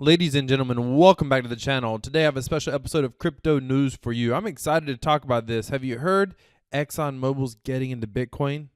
Ladies and gentlemen, welcome back to the channel. Today I have a special episode of crypto news for you. I'm excited to talk about this. Have you heard Exxon Mobil's getting into Bitcoin?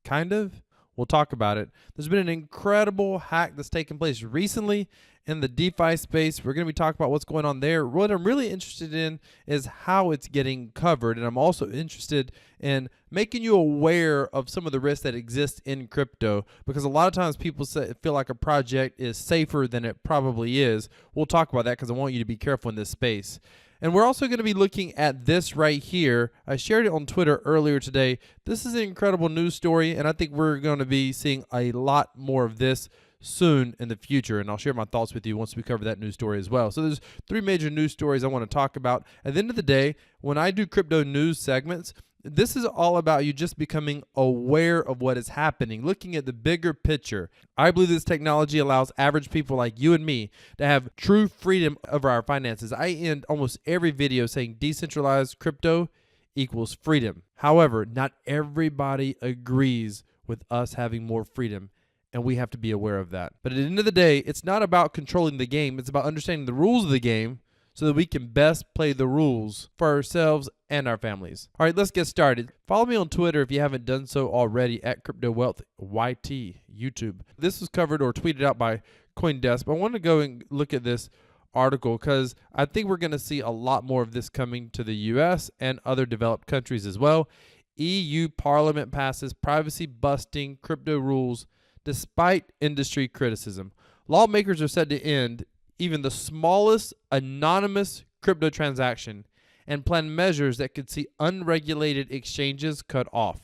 Kind of. We'll talk about it. There's been an incredible hack that's taken place recently in the DeFi space. We're going to be talking about what's going on there. What I'm really interested in is how it's getting covered, and I'm also interested in making you aware of some of the risks that exist in crypto, because a lot of times people feel like a project is safer than it probably is. We'll talk about that because I want you to be careful in this space. And we're also going to be looking at this right here. I shared it on Twitter earlier today. This is an incredible news story, and I think we're going to be seeing a lot more of this soon in the future, and I'll share my thoughts with you once we cover that news story as well. So there's three major news stories I want to talk about. At the end of the day, when I do crypto news segments, this is all about you just becoming aware of what is happening, looking at the bigger picture. I believe this technology allows average people like you and me to have true freedom over our finances. I end almost every video saying decentralized crypto equals freedom. However, not everybody agrees with us having more freedom, and we have to be aware of that. But at the end of the day, it's not about controlling the game. It's about understanding the rules of the game so that we can best play the rules for ourselves and our families. All right, let's get started. Follow me on Twitter if you haven't done so already at CryptoWealthYT, YouTube. This was covered or tweeted out by CoinDesk, but I want to go and look at this article because I think we're going to see a lot more of this coming to the US and other developed countries as well. EU Parliament passes privacy-busting crypto rules despite industry criticism. Lawmakers are set to end even the smallest anonymous crypto transaction and plan measures that could see unregulated exchanges cut off.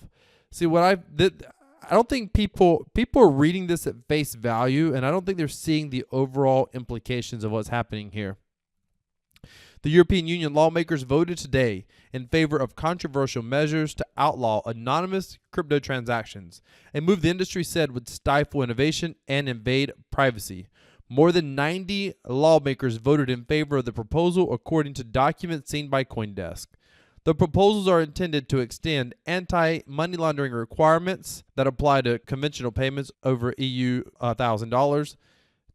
See, I don't think people are reading this at face value, and I don't think they're seeing the overall implications of what's happening here. The European Union lawmakers voted today in favor of controversial measures to outlaw anonymous crypto transactions, a move the industry said would stifle innovation and invade privacy. More than 90 lawmakers voted in favor of the proposal, according to documents seen by CoinDesk. The proposals are intended to extend anti-money laundering requirements that apply to conventional payments over EU $1,000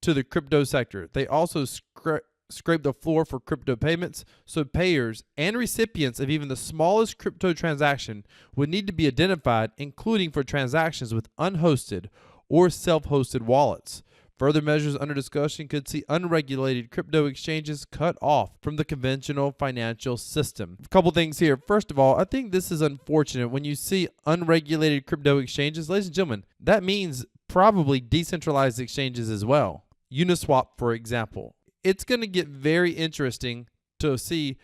to the crypto sector. They also scrape the floor for crypto payments, so payers and recipients of even the smallest crypto transaction would need to be identified, including for transactions with unhosted or self-hosted wallets. Further measures under discussion could see unregulated crypto exchanges cut off from the conventional financial system. A couple things here. First of all, I think this is unfortunate. When you see unregulated crypto exchanges, ladies and gentlemen, that means probably decentralized exchanges as well. Uniswap, for example. It's going to get very interesting to see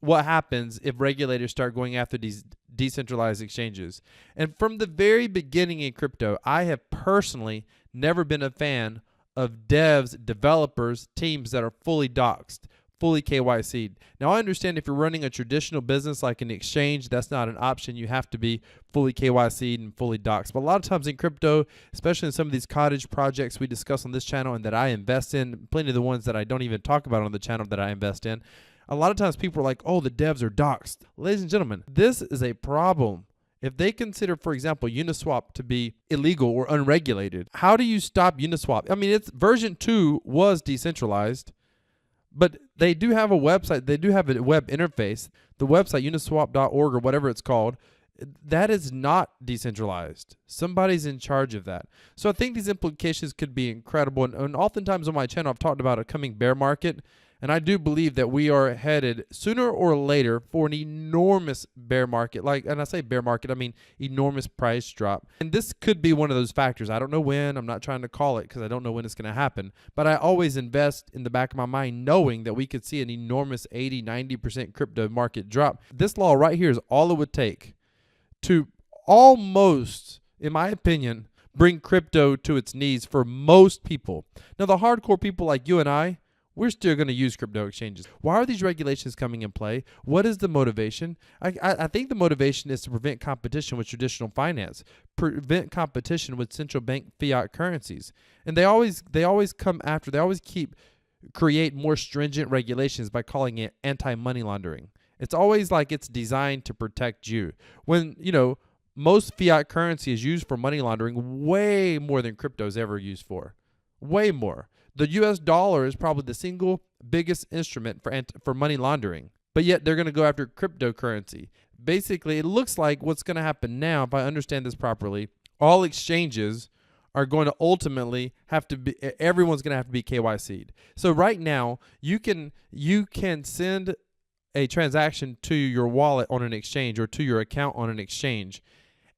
what happens if regulators start going after these decentralized exchanges. And from the very beginning in crypto, I have personally never been a fan of devs, developers, teams that are fully doxed, fully KYC'd. Now, I understand if you're running a traditional business like an exchange, that's not an option. You have to be fully KYC'd and fully doxed. But a lot of times in crypto, especially in some of these cottage projects we discuss on this channel and that I invest in, plenty of the ones that I don't even talk about on the channel that I invest in, a lot of times people are like, oh, the devs are doxed. Ladies and gentlemen, this is a problem. If they consider, for example, Uniswap to be illegal or unregulated, how do you stop Uniswap? I mean, its version 2 was decentralized, but they do have a website. They do have a web interface. The website, uniswap.org or whatever it's called, that is not decentralized. Somebody's in charge of that. So I think these implications could be incredible. And oftentimes on my channel, I've talked about a coming bear market. And I do believe that we are headed sooner or later for an enormous bear market. And I say bear market, I mean enormous price drop. And this could be one of those factors. I don't know when. I'm not trying to call it because I don't know when it's going to happen. But I always invest in the back of my mind knowing that we could see an enormous 80-90% crypto market drop. This law right here is all it would take to almost, in my opinion, bring crypto to its knees for most people. Now, the hardcore people like you and I, we're still going to use crypto exchanges. Why are these regulations coming in play? What is the motivation? I think the motivation is to prevent competition with traditional finance, prevent competition with central bank fiat currencies. And they always come after, they always create more stringent regulations by calling it anti-money laundering. It's always like it's designed to protect you. When, most fiat currency is used for money laundering way more than crypto is ever used for. Way more. The US dollar is probably the single biggest instrument for money laundering. But yet they're going to go after cryptocurrency. Basically, it looks like what's going to happen now, if I understand this properly, all exchanges are going to ultimately have to be, everyone's going to have to be KYC'd. So right now, you can send a transaction to your wallet on an exchange or to your account on an exchange.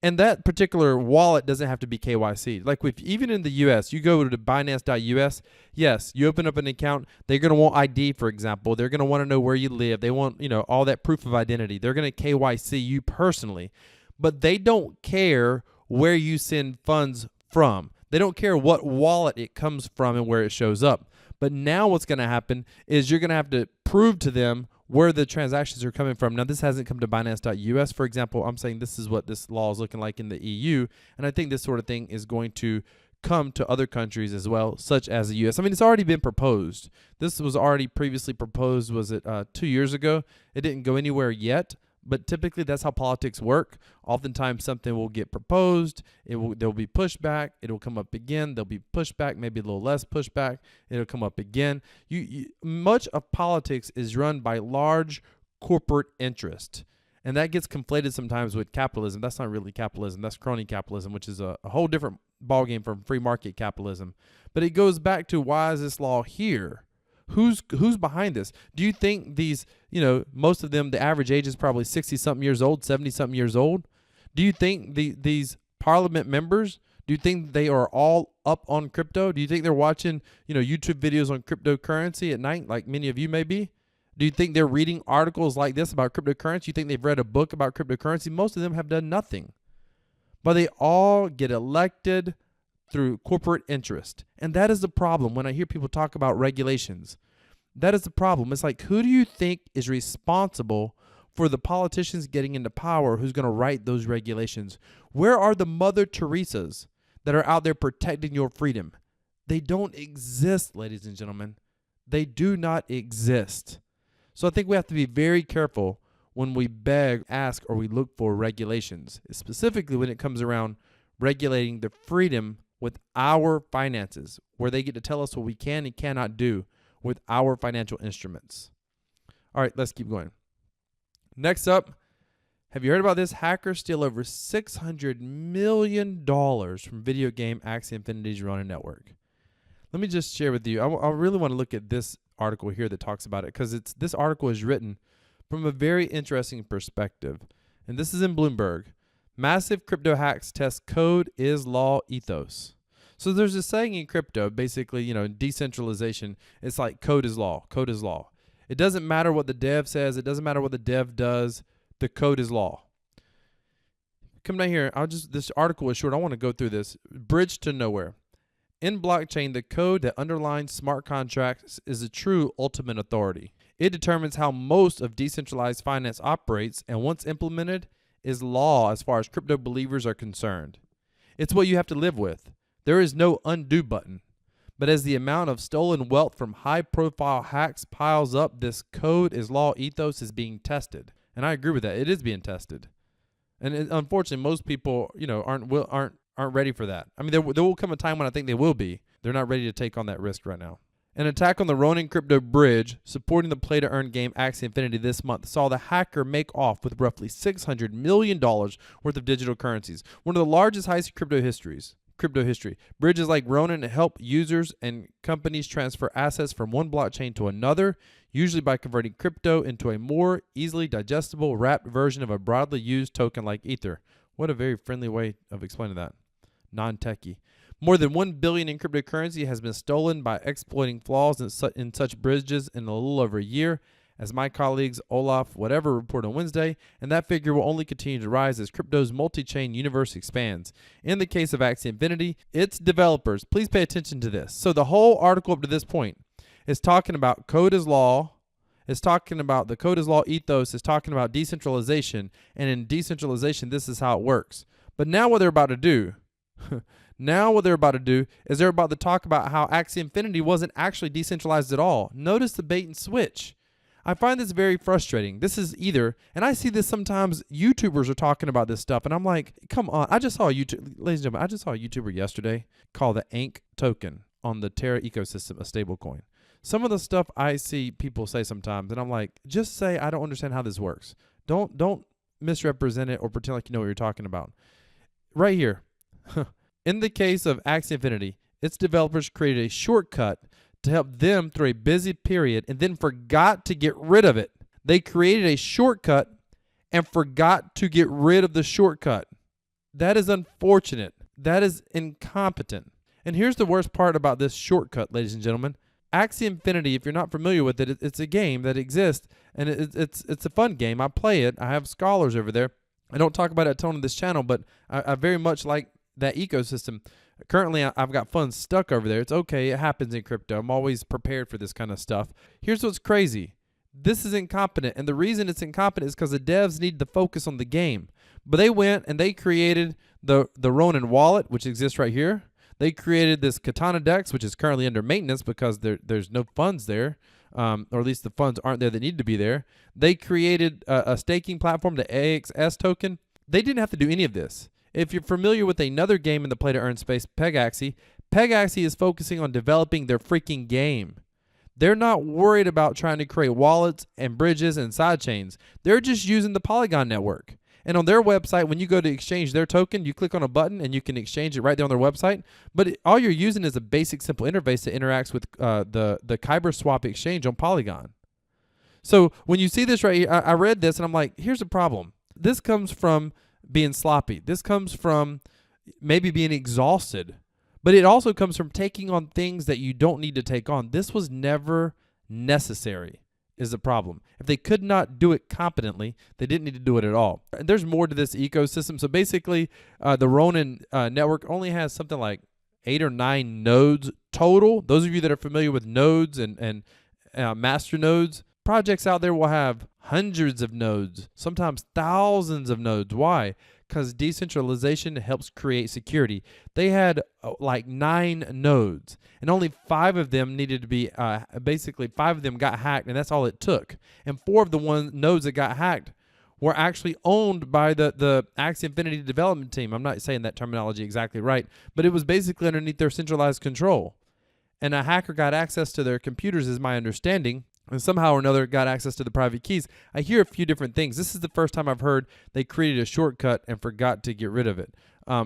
And that particular wallet doesn't have to be KYC'd. Like even in the US, you go to Binance.us, yes, you open up an account, they're going to want ID, for example. They're going to want to know where you live. They want, all that proof of identity. They're going to KYC you personally. But they don't care where you send funds from. They don't care what wallet it comes from and where it shows up. But now what's going to happen is you're going to have to prove to them where the transactions are coming from. Now, this hasn't come to Binance.us, for example. I'm saying this is what this law is looking like in the EU, and I think this sort of thing is going to come to other countries as well, such as the U.S. I mean, it's already been proposed. This was already previously proposed, was it 2 years ago? It didn't go anywhere yet, but typically that's how politics work. Oftentimes something will get proposed, there'll be pushback, it'll come up again, there'll be pushback, maybe a little less pushback, it'll come up again. Much of politics is run by large corporate interest, and that gets conflated sometimes with capitalism. That's not really capitalism, that's crony capitalism, which is a whole different ballgame from free market capitalism. But it goes back to, why is this law here? Who's behind this? Do you think these, most of them, the average age is probably 60-something years old, 70-something years old? Do you think these parliament members, do you think they are all up on crypto? Do you think they're watching, YouTube videos on cryptocurrency at night, like many of you may be? Do you think they're reading articles like this about cryptocurrency? You think they've read a book about cryptocurrency? Most of them have done nothing. But they all get elected through corporate interest. And that is the problem when I hear people talk about regulations. That is the problem. It's like, who do you think is responsible for the politicians getting into power? Who's going to write those regulations? Where are the Mother Teresas that are out there protecting your freedom? They don't exist, ladies and gentlemen. They do not exist. So I think we have to be very careful when we beg, ask, or we look for regulations, specifically when it comes around regulating the freedom with our finances, where they get to tell us what we can and cannot do with our financial instruments. All right, let's keep going. Next up, have you heard about this? Hackers steal over $600 million from video game Axie Infinity's Ronin network. Let me just share with you. I really want to look at this article here that talks about it, because this article is written from a very interesting perspective. And this is in Bloomberg. Massive crypto hacks test code is law ethos. So there's a saying in crypto, basically, in decentralization, it's like code is law. Code is law. It doesn't matter what the dev says. It doesn't matter what the dev does. The code is law. Come down here. This article is short. I want to go through this. Bridge to nowhere. In blockchain, the code that underlines smart contracts is a true ultimate authority. It determines how most of decentralized finance operates, and once implemented, is law as far as crypto believers are concerned. It's what you have to live with. There is no undo button. But as the amount of stolen wealth from high-profile hacks piles up, this code is law ethos is being tested. And I agree with that. It is being tested. And unfortunately, most people, aren't ready for that. I mean, there will come a time when I think they will be. They're not ready to take on that risk right now. An attack on the Ronin crypto bridge supporting the play-to-earn game Axie Infinity this month saw the hacker make off with roughly $600 million worth of digital currencies, one of the largest heists in crypto history. Bridges like Ronin help users and companies transfer assets from one blockchain to another, usually by converting crypto into a more easily digestible, wrapped version of a broadly used token like Ether. What a very friendly way of explaining that. Non-techie. More than $1 billion in cryptocurrency has been stolen by exploiting flaws in such bridges in a little over a year, as my colleagues Olaf whatever reported on Wednesday, and that figure will only continue to rise as crypto's multi-chain universe expands. In the case of Axie Infinity, its developers, please pay attention to this. So the whole article up to this point is talking about code is law, is talking about the code is law ethos, is talking about decentralization, and in decentralization, this is how it works. But now what they're about to do, is they're about to talk about how Axie Infinity wasn't actually decentralized at all. Notice the bait and switch. I find this very frustrating. This is either, and I see this sometimes, YouTubers are talking about this stuff, and I'm like, come on. Ladies and gentlemen, I just saw a YouTuber yesterday call the Ankh token on the Terra ecosystem a stablecoin. Some of the stuff I see people say sometimes, and I'm like, just say I don't understand how this works. Don't misrepresent it or pretend like you know what you're talking about. Right here, in the case of Axie Infinity, its developers created a shortcut to help them through a busy period and then forgot to get rid of it. They created a shortcut and forgot to get rid of the shortcut. That is unfortunate. That is incompetent. And here's the worst part about this shortcut, ladies and gentlemen. Axie Infinity, if you're not familiar with it, it's a game that exists, and it's a fun game. I play it. I have scholars over there. I don't talk about it a ton on this channel, but I very much like that ecosystem. Currently, I've got funds stuck over there. It's okay. It happens in crypto. I'm always prepared for this kind of stuff. Here's what's crazy. This is incompetent, and the reason it's incompetent is because the devs need to focus on the game. But they went and they created the Ronin wallet, which exists right here. They created this Katana Dex, which is currently under maintenance because there's no funds there, or at least the funds aren't there that need to be there. They created a staking platform, the AXS token. They didn't have to do any of this. If you're familiar with another game in the play-to-earn space, Pegaxie is focusing on developing their freaking game. They're not worried about trying to create wallets and bridges and sidechains. They're just using the Polygon network. And on their website, when you go to exchange their token, you click on a button and you can exchange it right there on their website. But all you're using is a basic, simple interface that interacts with the Kyber Swap exchange on Polygon. So when you see this right here, I read this and I'm like, here's the problem. This comes from being sloppy. This comes from maybe being exhausted. But it also comes from taking on things that you don't need to take on. This was never necessary, is the problem. If they could not do it competently, they didn't need to do it at all. There's more to this ecosystem. So basically, the Ronin network only has something like 8 or 9 nodes total. Those of you that are familiar with nodes and master nodes, projects out there will have hundreds of nodes, sometimes thousands of nodes. Why? Because decentralization helps create security. They had like 9 nodes, and only 5 of them needed to be, basically 5 of them got hacked, and that's all it took. And 4 of the nodes that got hacked were actually owned by the Axie Infinity development team. I'm not saying that terminology exactly right, but it was basically underneath their centralized control. And a hacker got access to their computers, is my understanding, and somehow or another got access to the private keys. I hear a few different things. This is the first time I've heard they created a shortcut and forgot to get rid of it.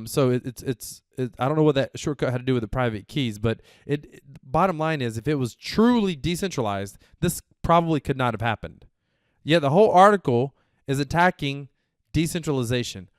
So it's I don't know what that shortcut had to do with the private keys, but bottom line is, if it was truly decentralized, this probably could not have happened. Yet the whole article is attacking decentralization.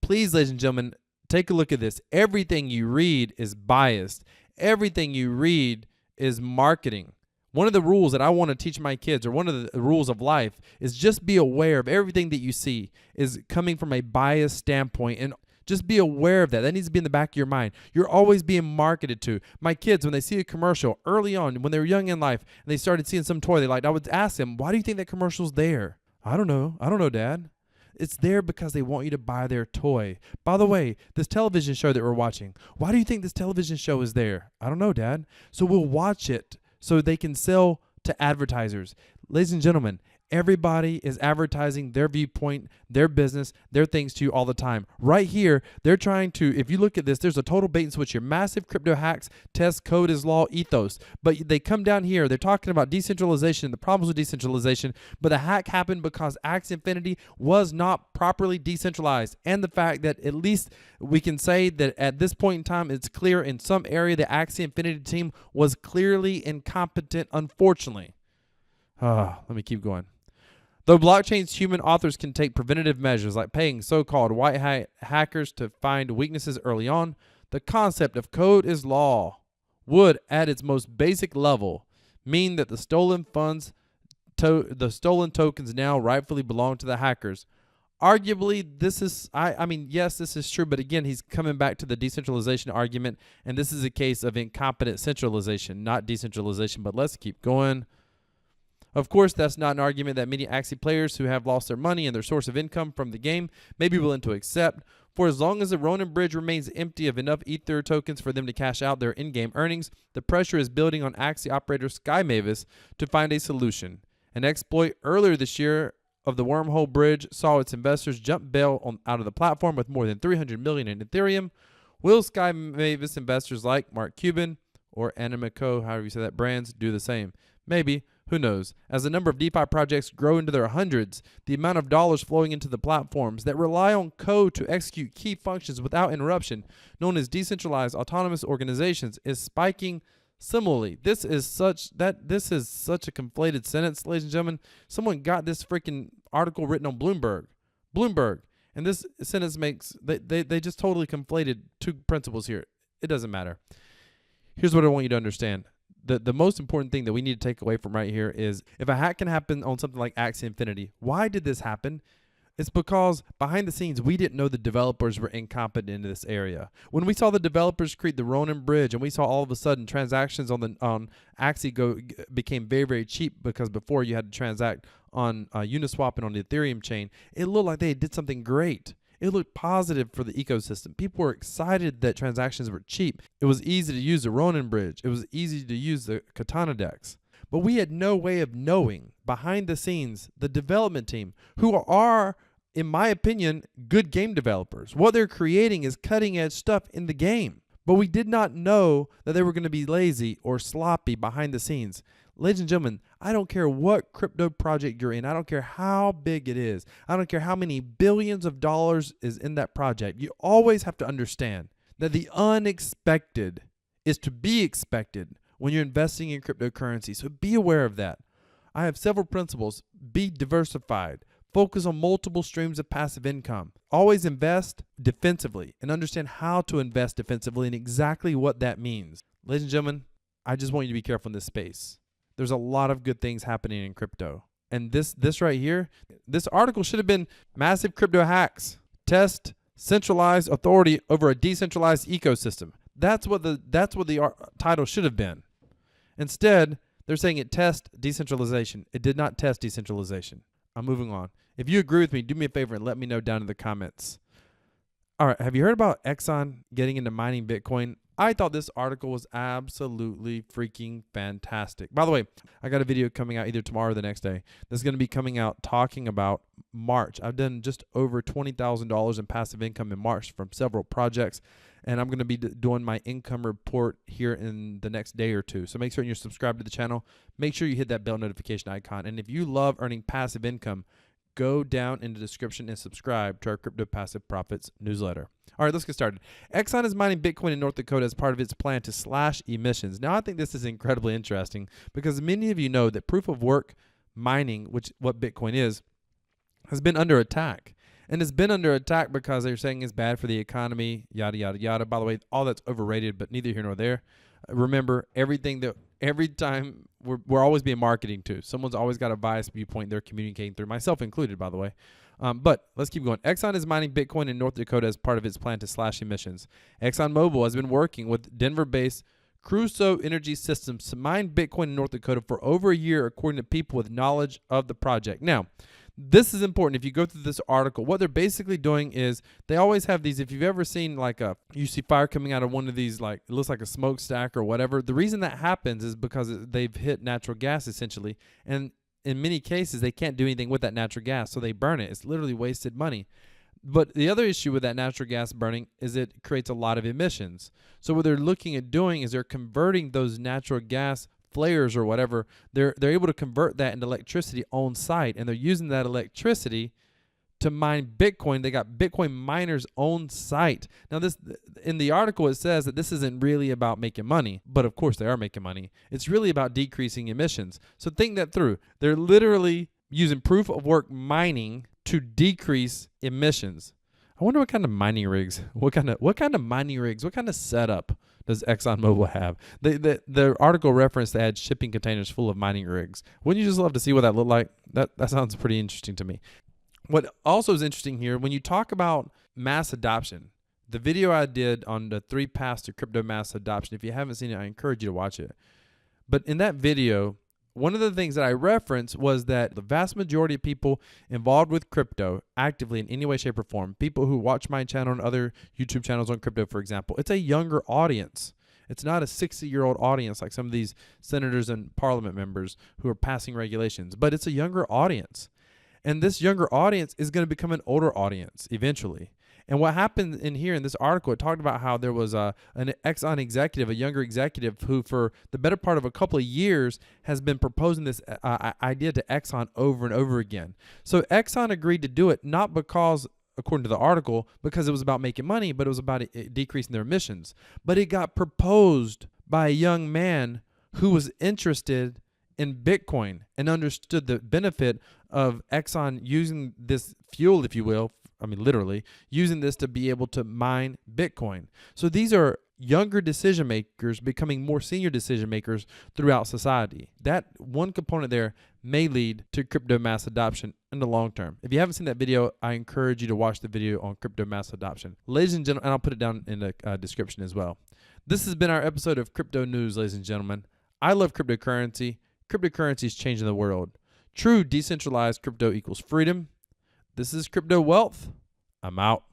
Please, ladies and gentlemen, take a look at this. Everything you read is biased. Everything you read is marketing. One of the rules that I want to teach my kids, or one of the rules of life, is just be aware of everything that you see is coming from a biased standpoint, and just be aware of that. That needs to be in the back of your mind. You're always being marketed to. My kids, when they see a commercial early on, when they were young in life, and they started seeing some toy they liked, I would ask them, why do you think that commercial's there? I don't know. I don't know, Dad. It's there because they want you to buy their toy. By the way, this television show that we're watching, why do you think this television show is there? I don't know, Dad. So we'll watch it so they can sell to advertisers. Ladies and gentlemen, everybody is advertising their viewpoint, their business, their things to you all the time. Right here, they're trying to, if you look at this, there's a total bait and switch here. Massive crypto hacks, test code is law ethos. But they come down here, they're talking about decentralization, the problems with decentralization, but the hack happened because Axie Infinity was not properly decentralized. And the fact that at least we can say that at this point in time, it's clear in some area the Axie Infinity team was clearly incompetent, unfortunately. Let me keep going. Though blockchain's human authors can take preventative measures like paying so-called white hat hackers to find weaknesses early on, the concept of code is law would, at its most basic level, mean that the stolen tokens now rightfully belong to the hackers. Arguably, this is, yes, this is true, but again, he's coming back to the decentralization argument, and this is a case of incompetent centralization, not decentralization, but let's keep going. Of course, that's not an argument that many Axie players who have lost their money and their source of income from the game may be willing to accept. For as long as the Ronin bridge remains empty of enough Ether tokens for them to cash out their in-game earnings, the pressure is building on Axie operator Sky Mavis to find a solution. An exploit earlier this year of the Wormhole Bridge saw its investors jump bail out of the platform with more than $300 million in Ethereum. Will Sky Mavis investors like Mark Cuban or Animico, however you say that, brands do the same. Maybe. Who knows? As the number of DeFi projects grow into their hundreds, the amount of dollars flowing into the platforms that rely on code to execute key functions without interruption, known as decentralized autonomous organizations, is spiking similarly. This is such a conflated sentence, ladies and gentlemen. Someone got this freaking article written on Bloomberg. And this sentence makes, they just totally conflated two principles here. It doesn't matter. Here's what I want you to understand. The most important thing that we need to take away from right here is, if a hack can happen on something like Axie Infinity, why did this happen? It's because behind the scenes, we didn't know the developers were incompetent in this area. When we saw the developers create the Ronin bridge, and we saw all of a sudden transactions on Axie became very, very cheap, because before you had to transact on Uniswap and on the Ethereum chain, it looked like they did something great. It looked positive for the ecosystem. People were excited that transactions were cheap. It was easy to use the Ronin bridge. It was easy to use the Katana DEX. But we had no way of knowing behind the scenes the development team, who are, in my opinion, good game developers. What they're creating is cutting edge stuff in the game. But we did not know that they were going to be lazy or sloppy behind the scenes. Ladies and gentlemen, I don't care what crypto project you're in. I don't care how big it is. I don't care how many billions of dollars is in that project. You always have to understand that the unexpected is to be expected when you're investing in cryptocurrency. So be aware of that. I have several principles. Be diversified. Focus on multiple streams of passive income. Always invest defensively, and understand how to invest defensively and exactly what that means. Ladies and gentlemen, I just want you to be careful in this space. There's a lot of good things happening in crypto. And this right here, this article should have been massive crypto hacks. Test centralized authority over a decentralized ecosystem. That's what the title should have been. Instead, they're saying it test decentralization. It did not test decentralization. I'm moving on. If you agree with me, do me a favor and let me know down in the comments. All right, have you heard about Exxon getting into mining Bitcoin? I thought this article was absolutely freaking fantastic. By the way, I got a video coming out either tomorrow or the next day that's going to be coming out talking about March. I've done just over $20,000 in passive income in March from several projects, and I'm going to be doing my income report here in the next day or two. So make sure you're subscribed to the channel. Make sure you hit that bell notification icon. And if you love earning passive income, go down in the description and subscribe to our Crypto Passive Profits newsletter. All right, let's get started. Exxon is mining Bitcoin in North Dakota as part of its plan to slash emissions. Now, I think this is incredibly interesting because many of you know that proof of work mining, which what Bitcoin is, has been under attack. And it's been under attack because they're saying it's bad for the economy, yada, yada, yada. By the way, all that's overrated, but neither here nor there. Remember, every time we're always being marketing to. Someone's always got a biased viewpoint they're communicating through, myself included, by the way. But let's keep going. Exxon is mining Bitcoin in North Dakota as part of its plan to slash emissions. ExxonMobil has been working with Denver-based Crusoe Energy Systems to mine Bitcoin in North Dakota for over a year, according to people with knowledge of the project. Now, this is important. If you go through this article, what they're basically doing is they always have these. If you've ever seen you see fire coming out of one of these, like it looks like a smokestack or whatever. The reason that happens is because they've hit natural gas essentially, and in many cases they can't do anything with that natural gas, so they burn it. It's literally wasted money. But the other issue with that natural gas burning is it creates a lot of emissions. So what they're looking at doing is they're converting those natural gas flares or whatever, they're able to convert that into electricity on site, and they're using that electricity to mine Bitcoin. They got Bitcoin miners on site. Now, this in the article it says that this isn't really about making money, but of course they are making money. It's really about decreasing emissions. So think that through. They're literally using proof of work mining to decrease emissions. I wonder what kind of mining rigs, what kind of setup does ExxonMobil have? The article referenced they had shipping containers full of mining rigs. Wouldn't you just love to see what that looked like? That sounds pretty interesting to me. What also is interesting here, when you talk about mass adoption, the video I did on the 3 paths to crypto mass adoption, if you haven't seen it, I encourage you to watch it. But in that video, one of the things that I referenced was that the vast majority of people involved with crypto actively in any way, shape, or form, people who watch my channel and other YouTube channels on crypto, for example, it's a younger audience. It's not a 60-year-old audience like some of these senators and parliament members who are passing regulations, but it's a younger audience. And this younger audience is going to become an older audience eventually. And what happened in here in this article, it talked about how there was an Exxon executive, a younger executive, who for the better part of a couple of years has been proposing this idea to Exxon over and over again. So Exxon agreed to do it, not because, according to the article, because it was about making money, but it was about decreasing their emissions. But it got proposed by a young man who was interested in Bitcoin and understood the benefit of Exxon using this fuel, if you will, I mean, literally, using this to be able to mine Bitcoin. So these are younger decision makers becoming more senior decision makers throughout society. That one component there may lead to crypto mass adoption in the long term. If you haven't seen that video, I encourage you to watch the video on crypto mass adoption. Ladies and gentlemen, and I'll put it down in the description as well. This has been our episode of Crypto News, ladies and gentlemen. I love cryptocurrency. Cryptocurrency is changing the world. True decentralized crypto equals freedom. This is Crypto Wealth. I'm out.